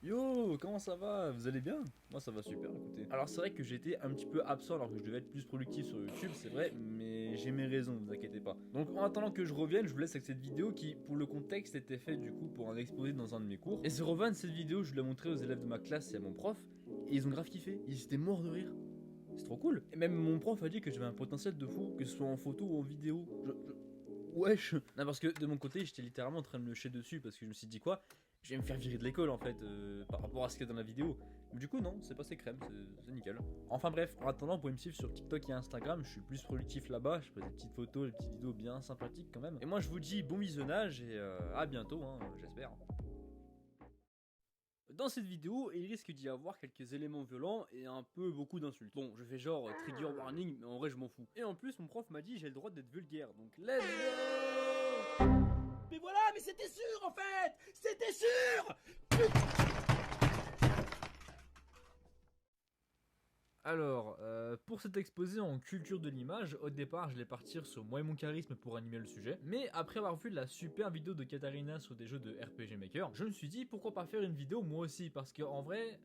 Yo, comment ça va? Vous allez bien? Moi ça va super, écoutez. Alors c'est vrai que j'étais un petit peu absent alors que je devais être plus productif sur YouTube, c'est vrai, mais j'ai mes raisons, vous inquiétez pas. Donc en attendant que je revienne, je vous laisse avec cette vidéo qui, pour le contexte, était faite du coup pour un exposé dans un de mes cours. Et c'est Rovan, cette vidéo, je l'ai montrée aux élèves de ma classe et à mon prof, et ils ont grave kiffé, ils étaient morts de rire. C'est trop cool. Et même mon prof a dit que j'avais un potentiel de fou, que ce soit en photo ou en vidéo. Wesh. Non parce que de mon côté j'étais littéralement en train de me chier dessus parce que je me suis dit quoi, je vais me faire virer de l'école en fait par rapport à ce qu'il y a dans la vidéo. Mais du coup non, c'est passé crème, c'est nickel. Enfin bref, en attendant vous pouvez me suivre sur TikTok et Instagram, je suis plus productif là-bas, je fais des petites photos, des petites vidéos bien sympathiques quand même. Et moi je vous dis bon visionnage et à bientôt hein, j'espère. Dans cette vidéo, il risque d'y avoir quelques éléments violents et un peu beaucoup d'insultes. Bon, je fais genre trigger warning, mais en vrai je m'en fous. Et en plus, mon prof m'a dit j'ai le droit d'être vulgaire, donc let's go. Mais voilà, mais c'était sûr en fait. C'était sûr. Alors, pour cet exposé en culture de l'image, au départ je vais partir sur moi et mon charisme pour animer le sujet, mais après avoir vu la super vidéo de Katarina sur des jeux de RPG Maker, je me suis dit pourquoi pas faire une vidéo moi aussi, parce que en vrai,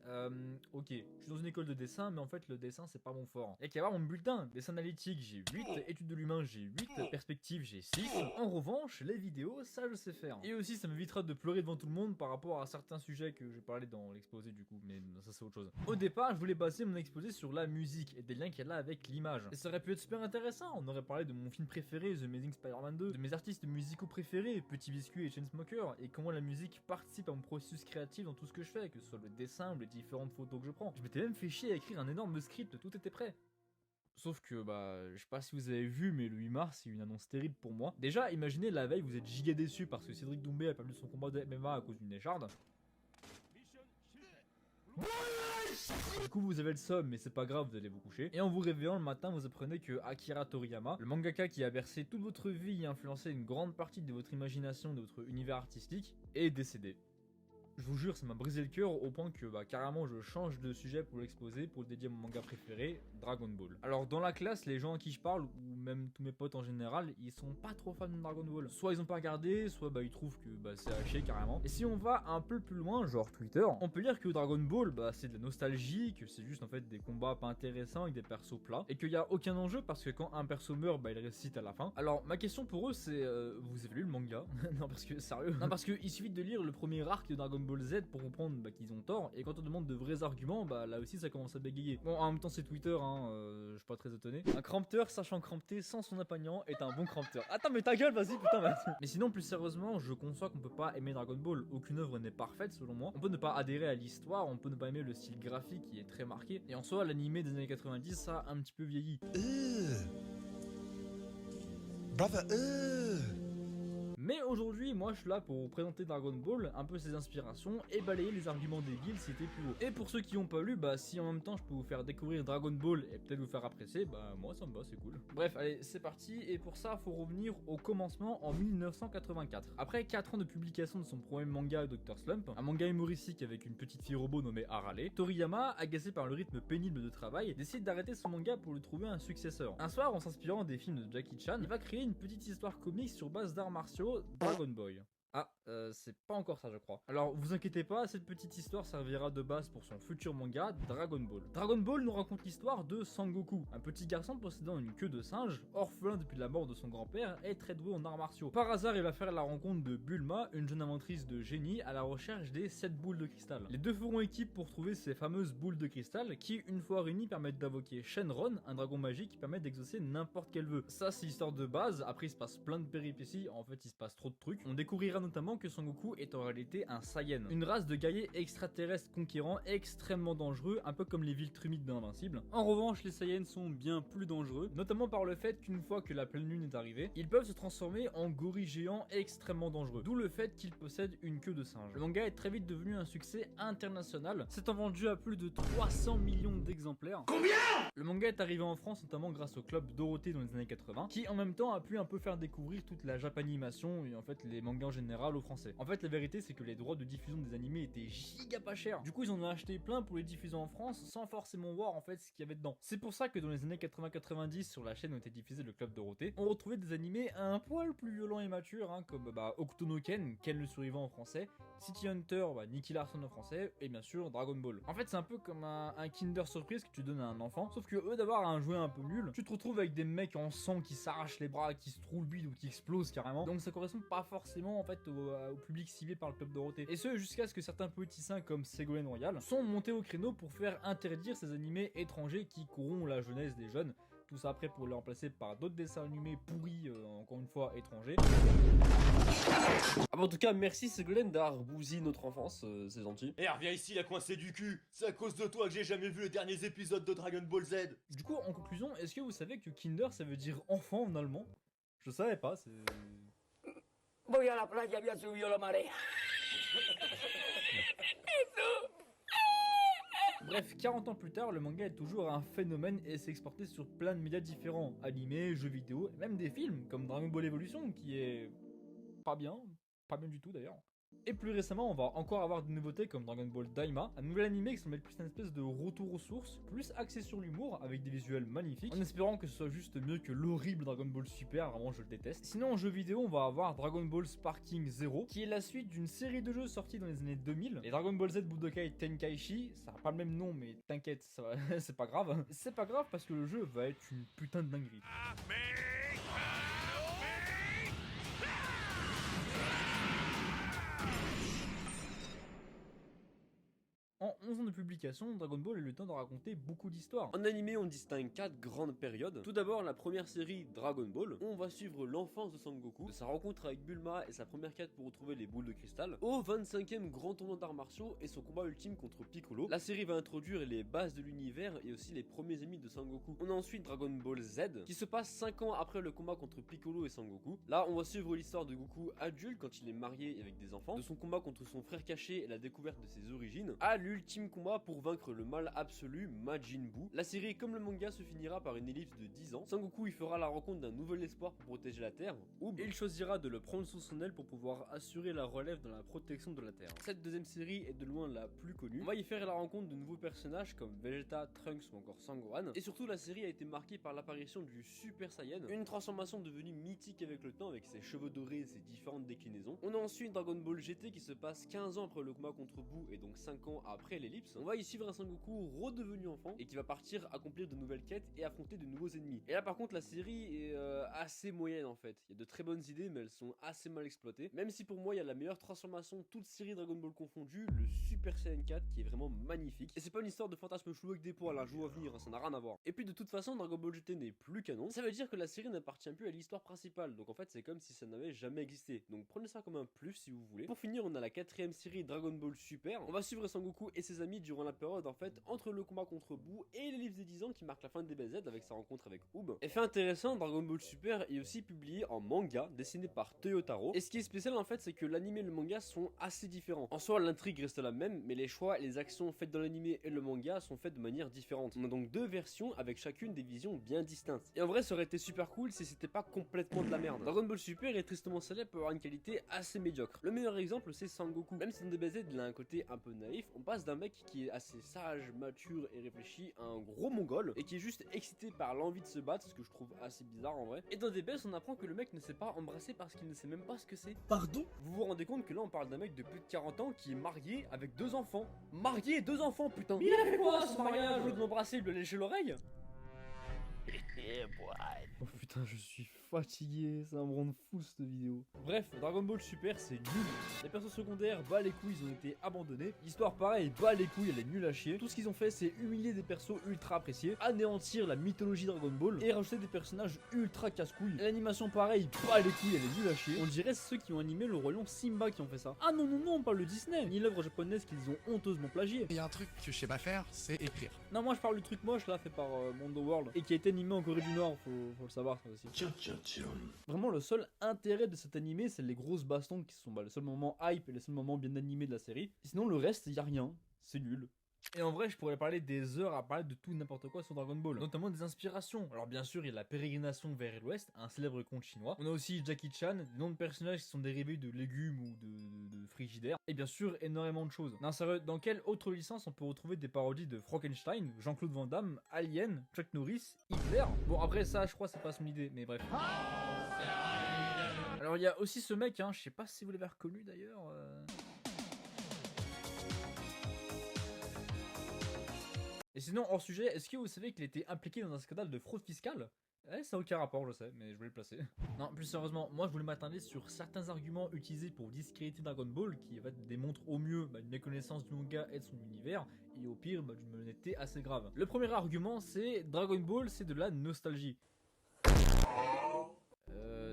ok, je suis dans une école de dessin, mais en fait le dessin c'est pas mon fort. Et qu'à voir mon bulletin, dessin analytique j'ai 8, études de l'humain j'ai 8, perspective j'ai 6, en revanche les vidéos ça je sais faire. Et aussi ça m'évitera de pleurer devant tout le monde par rapport à certains sujets que j'ai parlé dans l'exposé du coup, mais ça c'est autre chose. Au départ je voulais baser mon exposé sur la musique et des liens qu'elle a avec l'image. Et ça aurait pu être super intéressant, on aurait parlé de mon film préféré, The Amazing Spider-Man 2, de mes artistes musicaux préférés, Petit Biscuit et Chainsmoker, et comment la musique participe à mon processus créatif dans tout ce que je fais, que ce soit le dessin ou les différentes photos que je prends. Je m'étais même fait chier à écrire un énorme script, tout était prêt. Sauf que, bah, je sais pas si vous avez vu, mais le 8 mars, c'est une annonce terrible pour moi. Déjà, imaginez la veille, vous êtes giga déçu parce que Cédric Doumbé a perdu son combat de MMA à cause d'une écharde. Du coup vous avez le somme mais c'est pas grave, vous allez vous coucher. Et en vous réveillant le matin vous apprenez que Akira Toriyama, le mangaka qui a bercé toute votre vie et influencé une grande partie de votre imagination, de votre univers artistique, est décédé. Je vous jure ça m'a brisé le cœur au point que bah, carrément je change de sujet pour l'exposer, pour le dédier à mon manga préféré, Dragon Ball. Alors dans la classe les gens à qui je parle, ou même tous mes potes en général, ils sont pas trop fans de Dragon Ball. Soit ils ont pas regardé, soit bah ils trouvent que bah c'est haché carrément. Et si on va un peu plus loin, genre Twitter, on peut dire que Dragon Ball bah c'est de la nostalgie, que c'est juste en fait des combats pas intéressants avec des persos plats, et qu'il y a aucun enjeu parce que quand un perso meurt bah il récite à la fin. Alors ma question pour eux c'est vous avez lu le manga? Non parce que sérieux. Non parce que il suffit de lire le premier arc de Dragon Ball Z pour comprendre bah, qu'ils ont tort, et quand on demande de vrais arguments bah là aussi ça commence à bégayer. Bon en même temps c'est Twitter hein, je suis pas très étonné. Un crampteur sachant crampter sans son accompagnant est un bon crampteur. Attends mais ta gueule vas-y putain vas-y. Mais sinon plus sérieusement je conçois qu'on peut pas aimer Dragon Ball, aucune œuvre n'est parfaite selon moi. On peut ne pas adhérer à l'histoire, on peut ne pas aimer le style graphique qui est très marqué, et en soi l'animé des années 90 ça a un petit peu vieilli. Brother, Mais aujourd'hui, moi je suis là pour vous présenter Dragon Ball, un peu ses inspirations et balayer les arguments débiles cités plus haut. Et pour ceux qui ont pas lu, bah si en même temps je peux vous faire découvrir Dragon Ball et peut-être vous faire apprécier, bah moi ça me va, c'est cool. Bref, allez, c'est parti, et pour ça, faut revenir au commencement en 1984. Après 4 ans de publication de son premier manga Dr. Slump, un manga humoristique avec une petite fille robot nommée Harale, Toriyama, agacé par le rythme pénible de travail, décide d'arrêter son manga pour lui trouver un successeur. Un soir, en s'inspirant des films de Jackie Chan, il va créer une petite histoire comique sur base d'arts martiaux, Dragon Boy. Ah, c'est pas encore ça je crois. Alors vous inquiétez pas, cette petite histoire servira de base pour son futur manga Dragon Ball. Dragon Ball nous raconte l'histoire de Sangoku, un petit garçon possédant une queue de singe, orphelin depuis la mort de son grand-père et très doué en arts martiaux. Par hasard il va faire la rencontre de Bulma, une jeune inventrice de génie à la recherche des 7 boules de cristal. Les deux feront équipe pour trouver ces fameuses boules de cristal qui, une fois réunies, permettent d'invoquer Shenron, un dragon magique qui permet d'exaucer n'importe quel vœu. Ça c'est l'histoire de base, après il se passe plein de péripéties, en fait il se passe trop de trucs. On découvrira notamment que Sangoku est en réalité un Saiyan, une race de guerriers extraterrestres conquérants extrêmement dangereux, un peu comme les Viltrumides d'Invincible. En revanche, les Saiyans sont bien plus dangereux, notamment par le fait qu'une fois que la pleine lune est arrivée, ils peuvent se transformer en gorilles géants extrêmement dangereux, d'où le fait qu'ils possèdent une queue de singe. Le manga est très vite devenu un succès international, s'étant vendu à plus de 300 millions d'exemplaires. Combien? Le manga est arrivé en France notamment grâce au club Dorothée dans les années 80, qui en même temps a pu un peu faire découvrir toute la japanimation et en fait les mangas en général général aux Français. En fait, la vérité, c'est que les droits de diffusion des animés étaient giga pas chers. Du coup, ils en ont acheté plein pour les diffuser en France sans forcément voir en fait ce qu'il y avait dedans. C'est pour ça que dans les années 80-90, sur la chaîne où était diffusé le Club Dorothée, on retrouvait des animés un poil plus violents et matures, hein, comme Hokuto no Ken, Ken le survivant en français, City Hunter, Nicky Larson en français, et bien sûr Dragon Ball. En fait, c'est un peu comme un Kinder Surprise que tu donnes à un enfant, sauf que eux d'avoir un jouet un peu nul, tu te retrouves avec des mecs en sang qui s'arrachent les bras, qui se trouvent le bide ou qui explosent carrément. Donc ça correspond pas forcément en fait au public ciblé par le Club Dorothée. Et ce jusqu'à ce que certains politiciens comme Ségolène Royal sont montés au créneau pour faire interdire ces animés étrangers qui corrompent la jeunesse des jeunes. Tout ça après pour le remplacer par d'autres dessins animés pourris, encore une fois étrangers. Ah bah en tout cas, merci Ségolène d'avoir bousillé notre enfance, c'est gentil. Eh, reviens ici, la coincée du cul. C'est à cause de toi que j'ai jamais vu les derniers épisodes de Dragon Ball Z. Du coup, en conclusion, est-ce que vous savez que Kinder ça veut dire enfant en allemand? Je savais pas, c'est... Voy a la playa, ya subió la marea. Bref, 40 ans plus tard, le manga est toujours un phénomène et s'est exporté sur plein de médias différents, animés, jeux vidéo, et même des films, comme Dragon Ball Evolution, qui est pas bien du tout d'ailleurs. Et plus récemment, on va encore avoir des nouveautés comme Dragon Ball Daima, un nouvel animé qui semble être plus une espèce de retour aux sources, plus axé sur l'humour, avec des visuels magnifiques, en espérant que ce soit juste mieux que l'horrible Dragon Ball Super, vraiment je le déteste. Sinon en jeu vidéo, on va avoir Dragon Ball Sparking Zero, qui est la suite d'une série de jeux sortis dans les années 2000, et Dragon Ball Z Budokai Tenkaichi, ça a pas le même nom mais t'inquiète, ça va, c'est pas grave. C'est pas grave parce que le jeu va être une putain de dinguerie. En 11 ans de publication, Dragon Ball a eu le temps de raconter beaucoup d'histoires. En animé, on distingue 4 grandes périodes. Tout d'abord, la première série Dragon Ball, où on va suivre l'enfance de Sangoku, de sa rencontre avec Bulma et sa première quête pour retrouver les boules de cristal, au 25e grand tournoi d'arts martiaux et son combat ultime contre Piccolo. La série va introduire les bases de l'univers et aussi les premiers ennemis de Sangoku. On a ensuite Dragon Ball Z, qui se passe 5 ans après le combat contre Piccolo et Sangoku. Là, on va suivre l'histoire de Goku adulte quand il est marié avec des enfants, de son combat contre son frère caché et la découverte de ses origines, à l'ultime combat pour vaincre le mal absolu, Majin Buu. La série comme le manga se finira par une ellipse de 10 ans. Sangoku y fera la rencontre d'un nouvel espoir pour protéger la Terre, et il choisira de le prendre sous son aile pour pouvoir assurer la relève dans la protection de la Terre. Cette deuxième série est de loin la plus connue. On va y faire la rencontre de nouveaux personnages comme Vegeta, Trunks ou encore Sangohan. Et surtout la série a été marquée par l'apparition du Super Saiyan, une transformation devenue mythique avec le temps avec ses cheveux dorés et ses différentes déclinaisons. On a ensuite Dragon Ball GT qui se passe 15 ans après le combat contre Buu et donc 5 ans après l'ellipse. On va y suivre un Sangoku redevenu enfant et qui va partir accomplir de nouvelles quêtes et affronter de nouveaux ennemis. Et là par contre la série est assez moyenne en fait. Il y a de très bonnes idées mais elles sont assez mal exploitées. Même si pour moi il y a la meilleure transformation toute série Dragon Ball confondue, le Super Saiyan 4 qui est vraiment magnifique. Et c'est pas une histoire de fantasme chelou avec des poils, un jour à venir, ça n'a rien à voir. Et puis de toute façon Dragon Ball GT n'est plus canon. Ça veut dire que la série n'appartient plus à l'histoire principale. Donc en fait c'est comme si ça n'avait jamais existé. Donc prenez ça comme un plus si vous voulez. Pour finir on a la 4ème série Dragon Ball Super. On va suivre Sangoku et ses amis durant la période en fait entre le combat contre Buu et l'ellipse des 10 ans qui marque la fin de DBZ avec sa rencontre avec Oob. Et fait intéressant, Dragon Ball Super est aussi publié en manga dessiné par Toyotaro. Et ce qui est spécial en fait c'est que l'anime et le manga sont assez différents. En soi l'intrigue reste la même mais les choix et les actions faites dans l'anime et le manga sont faites de manière différente. On a donc deux versions avec chacune des visions bien distinctes. Et en vrai ça aurait été super cool si c'était pas complètement de la merde. Dragon Ball Super est tristement célèbre pour avoir une qualité assez médiocre. Le meilleur exemple c'est Sangoku. Même si dans DBZ il a un côté un peu naïf, on passe d'un mec qui est assez sage, mature et réfléchi à un gros mongol et qui est juste excité par l'envie de se battre, ce que je trouve assez bizarre en vrai. Et dans DBS on apprend que le mec ne sait pas embrasser parce qu'il ne sait même pas ce que c'est. Pardon? Vous vous rendez compte que là on parle d'un mec de plus de 40 ans qui est marié avec 2 enfants. Marié et 2 enfants putain. Mais il a fait quoi ce mariage? Au lieu de l'embrasser, il lui a léché l'oreille. Oh putain, je suis fatigué, ça me rend fou cette vidéo. Bref, Dragon Ball Super c'est nul. Les persos secondaires, bah les couilles, ils ont été abandonnés. L'histoire pareil, bah les couilles, elle est nulle à chier. Tout ce qu'ils ont fait c'est humilier des persos ultra appréciés, anéantir la mythologie Dragon Ball et rajouter des personnages ultra casse-couilles. L'animation pareil, bah les couilles, elle est nulle à chier. On dirait c'est ceux qui ont animé le Roi Lion Simba qui ont fait ça. Ah non non non, on parle de Disney, ni l'œuvre japonaise qu'ils ont honteusement plagié. Il y a un truc que je sais pas faire, c'est écrire. Non moi je parle du truc moche là fait par Mondo World et qui a été animé en Corée du Nord, faut le savoir ça aussi. Vraiment le seul intérêt de cet animé c'est les grosses bastons qui sont le seul moment hype et le seul moment bien animé de la série. Sinon le reste y a rien, c'est nul. Et en vrai, je pourrais parler des heures à parler de tout n'importe quoi sur Dragon Ball, notamment des inspirations. Alors bien sûr, il y a la pérégrination vers l'ouest, un célèbre conte chinois. On a aussi Jackie Chan, des noms de personnages qui sont dérivés de légumes ou de frigidaires. Et bien sûr, énormément de choses. Non, sérieux, dans quelle autre licence on peut retrouver des parodies de Frankenstein, Jean-Claude Van Damme, Alien, Chuck Norris, Hitler? Bon, après ça, je crois que c'est pas son idée, mais bref. Alors il y a aussi ce mec, hein, je sais pas si vous l'avez reconnu d'ailleurs. Et sinon, hors sujet, est-ce que vous savez qu'il était impliqué dans un scandale de fraude fiscale? Ça n'a aucun rapport, je sais, mais je voulais le placer. Non, plus sérieusement, moi je voulais m'attarder sur certains arguments utilisés pour discréditer Dragon Ball qui en fait démontrent au mieux une méconnaissance du manga et de son univers, et au pire d'une malhonnêteté assez grave. Le premier argument c'est Dragon Ball c'est de la nostalgie.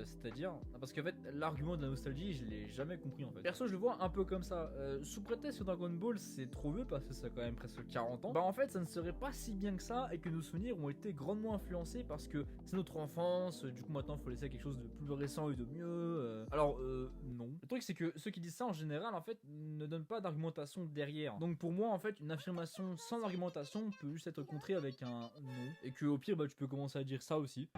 C'est-à-dire, parce qu'en fait l'argument de la nostalgie je l'ai jamais compris en fait. Perso je le vois un peu comme ça, sous prétexte que Dragon Ball c'est trop vieux parce que ça a quand même presque 40 ans, bah en fait ça ne serait pas si bien que ça et que nos souvenirs ont été grandement influencés parce que c'est notre enfance, du coup maintenant il faut laisser quelque chose de plus récent et de mieux, alors non. Le truc c'est que ceux qui disent ça en général en fait ne donnent pas d'argumentation derrière, donc pour moi en fait une affirmation sans argumentation peut juste être contrée avec un non, et que au pire bah tu peux commencer à dire ça aussi.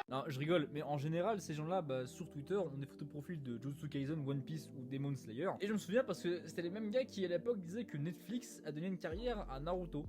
Non, je rigole, mais en général, ces gens-là, bah, sur Twitter, ont des photos de profil de Jujutsu Kaisen, One Piece ou Demon Slayer. Et je me souviens parce que c'était les mêmes gars qui, à l'époque, disaient que Netflix a donné une carrière à Naruto.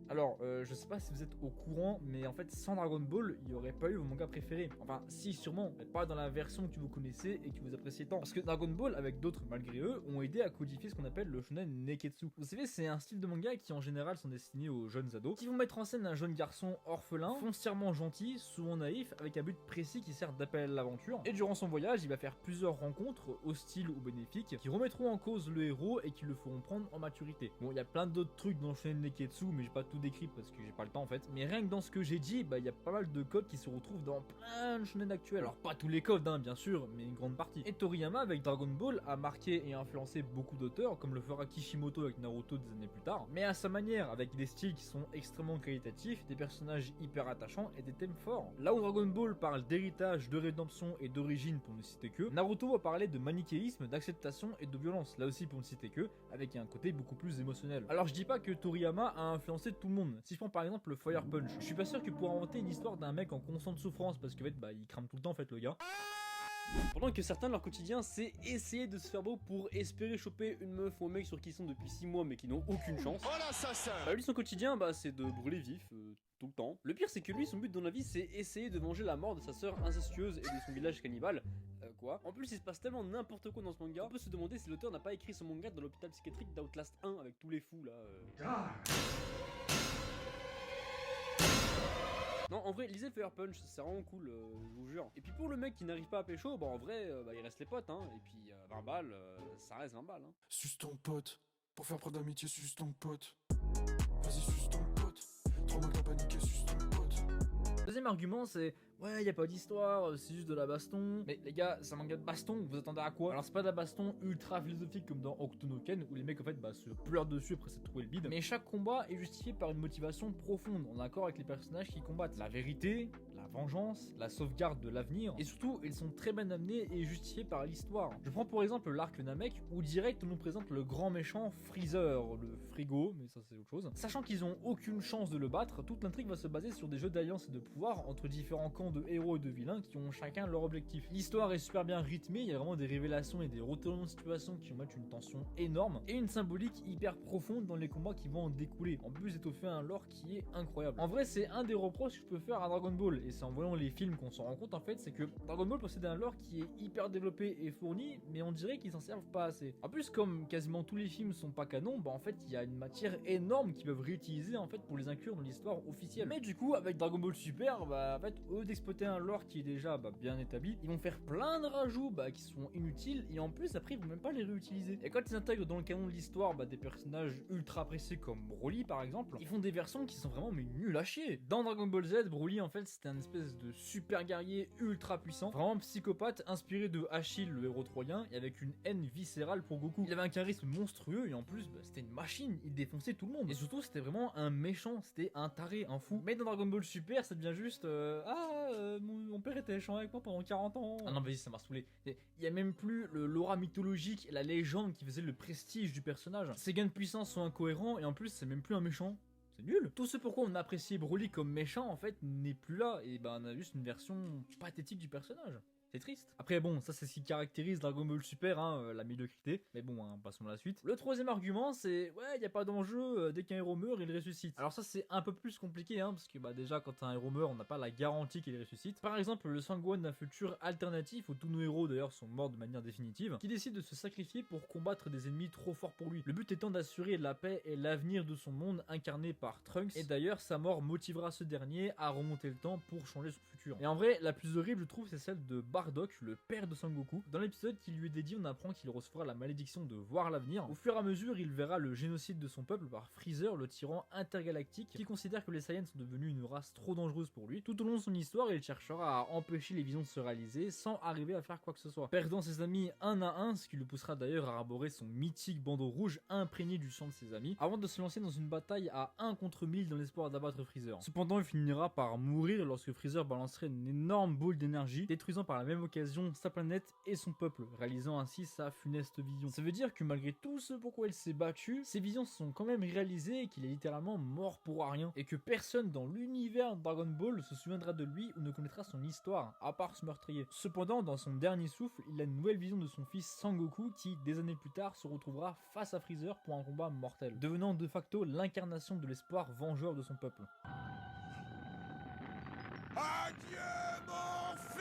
Alors, je sais pas si vous êtes au courant, mais en fait, sans Dragon Ball, il n'y aurait pas eu vos mangas préférés. Enfin, si, sûrement, mais pas dans la version que vous connaissez et que vous appréciez tant. Parce que Dragon Ball, avec d'autres malgré eux, ont aidé à codifier ce qu'on appelle le shonen neketsu. Vous savez, c'est un style de manga qui en général sont destinés aux jeunes ados, qui vont mettre en scène un jeune garçon orphelin, foncièrement gentil, souvent naïf, avec un but précis qui sert d'appel à l'aventure. Et durant son voyage, il va faire plusieurs rencontres, hostiles ou bénéfiques, qui remettront en cause le héros et qui le feront prendre en maturité. Bon, il y a plein d'autres trucs dans le shonen neketsu, mais j'ai pas tout décrit parce que j'ai pas le temps en fait. Mais rien que dans ce que j'ai dit, bah il y a pas mal de codes qui se retrouvent dans plein de shonen actuels. Alors pas tous les codes hein, bien sûr, mais une grande partie. Et Toriyama avec Dragon Ball a marqué et influencé beaucoup d'auteurs, comme le fera Kishimoto avec Naruto des années plus tard, mais à sa manière, avec des styles qui sont extrêmement qualitatifs, des personnages hyper attachants et des thèmes forts. Là où Dragon Ball parle d'héritage, de rédemption et d'origine pour ne citer que, Naruto va parler de manichéisme, d'acceptation et de violence, là aussi pour ne citer que, avec un côté beaucoup plus émotionnel. Alors je dis pas que Toriyama a influencé tout le monde. Si je prends par exemple le Fire Punch, je suis pas sûr que pour inventer une histoire d'un mec en constante souffrance, parce que en fait bah il crame tout le temps en fait le gars. Pendant que certains leur quotidien c'est essayer de se faire beau pour espérer choper une meuf ou un mec sur qui ils sont depuis 6 mois mais qui n'ont aucune chance. Oh l'assassin. Lui son quotidien bah c'est de brûler vif tout le temps. Le pire c'est que lui son but dans la vie c'est essayer de venger la mort de sa sœur incestueuse et de son village cannibale. Quoi. En plus il se passe tellement n'importe quoi dans ce manga, on peut se demander si l'auteur n'a pas écrit son manga dans l'hôpital psychiatrique d'Outlast 1 avec tous les fous là. Non, en vrai, lisez Fire Punch, c'est vraiment cool, je vous jure. Et puis pour le mec qui n'arrive pas à pécho, bah en vrai, bah, il reste les potes, hein. Et puis 20 balles, ça reste 20 balles, hein. Suce ton pote, pour faire preuve d'amitié, suce ton pote. Vas-y, suce ton pote, trop mal t'as paniqué, suce ton pote. Deuxième argument, c'est ouais, y a pas d'histoire, c'est juste de la baston. Mais les gars, c'est un manga de baston, vous attendez à quoi? Alors c'est pas de la baston ultra philosophique comme dans Hokuto no Ken où les mecs en fait bah, se pleurent dessus après s'être trouvé le bide. Mais chaque combat est justifié par une motivation profonde, en accord avec les personnages qui combattent. La vérité, la vengeance, la sauvegarde de l'avenir, et surtout ils sont très bien amenés et justifiés par l'histoire. Je prends pour exemple l'arc Namek où direct on nous présente le grand méchant Freezer, le frigo, mais ça c'est autre chose. Sachant qu'ils ont aucune chance de le battre, toute l'intrigue va se baser sur des jeux d'alliance et de pouvoir entre différents camps de héros et de vilains qui ont chacun leur objectif. L'histoire est super bien rythmée, il y a vraiment des révélations et des retournements de situation qui mettent une tension énorme et une symbolique hyper profonde dans les combats qui vont en découler. En plus d'étoffer un lore qui est incroyable. En vrai c'est un des reproches que je peux faire à Dragon Ball, et c'est en voyant les films qu'on s'en rend compte en fait, c'est que Dragon Ball possède un lore qui est hyper développé et fourni, mais on dirait qu'ils s'en servent pas assez. En plus comme quasiment tous les films sont pas canons, bah en fait il y a une matière énorme qu'ils peuvent réutiliser en fait pour les inclure dans l'histoire officielle. Mais du coup avec Dragon Ball Super, bah en fait eux d'exploiter un lore qui est déjà bien établi, ils vont faire plein de rajouts qui sont inutiles et en plus après ils vont même pas les réutiliser. Et quand ils intègrent dans le canon de l'histoire des personnages ultra appréciés comme Broly par exemple, ils font des versions qui sont vraiment mais nulles à chier. Dans Dragon Ball Z, Broly en fait c'était un espèce espèce de super guerrier ultra puissant, vraiment psychopathe, inspiré de Achille, le héros troyen, et avec une haine viscérale pour Goku. Il avait un charisme monstrueux et en plus, c'était une machine, il défonçait tout le monde. Et surtout, c'était vraiment un méchant, c'était un taré, un fou. Mais dans Dragon Ball Super, ça devient juste mon père était méchant avec moi pendant 40 ans. Ah non, vas-y, ça m'a saoulé. Il y a même plus l'aura mythologique et la légende qui faisait le prestige du personnage. Ses gains de puissance sont incohérents et en plus, c'est même plus un méchant. C'est nul. Tout ce pourquoi on appréciait Broly comme méchant en fait n'est plus là et on a juste une version pathétique du personnage. C'est triste. Après bon, ça c'est ce qui caractérise Dragon Ball Super, la médiocrité. Mais bon, passons à la suite. Le troisième argument c'est, ouais, y a pas d'enjeu, dès qu'un héros meurt, il ressuscite. Alors ça c'est un peu plus compliqué, parce que déjà quand un héros meurt, on n'a pas la garantie qu'il ressuscite. Par exemple, le Sangohan d'un futur alternatif, où tous nos héros d'ailleurs sont morts de manière définitive, qui décide de se sacrifier pour combattre des ennemis trop forts pour lui. Le but étant d'assurer la paix et l'avenir de son monde incarné par Trunks. Et d'ailleurs, sa mort motivera ce dernier à remonter le temps pour changer son futur. Et en vrai, la plus horrible je trouve c'est celle de Bardock, le père de Sangoku. Dans l'épisode qui lui est dédié, on apprend qu'il recevra la malédiction de voir l'avenir. Au fur et à mesure, il verra le génocide de son peuple par Freezer, le tyran intergalactique, qui considère que les Saiyans sont devenus une race trop dangereuse pour lui. Tout au long de son histoire, il cherchera à empêcher les visions de se réaliser sans arriver à faire quoi que ce soit, perdant ses amis un à un, ce qui le poussera d'ailleurs à arborer son mythique bandeau rouge imprégné du sang de ses amis, avant de se lancer dans une bataille à 1 contre 1000 dans l'espoir d'abattre Freezer. Cependant, il finira par mourir lorsque Freezer balancerait une énorme boule d'énergie, détruisant par la même occasion sa planète et son peuple, réalisant ainsi sa funeste vision. Ça veut dire que malgré tout ce pourquoi il s'est battu, ses visions sont quand même réalisées et qu'il est littéralement mort pour rien, et que personne dans l'univers Dragon Ball se souviendra de lui ou ne connaîtra son histoire, à part ce meurtrier. Cependant, dans son dernier souffle, il a une nouvelle vision de son fils Sangoku qui, des années plus tard, se retrouvera face à Freezer pour un combat mortel, devenant de facto l'incarnation de l'espoir vengeur de son peuple. Adieu mon fils.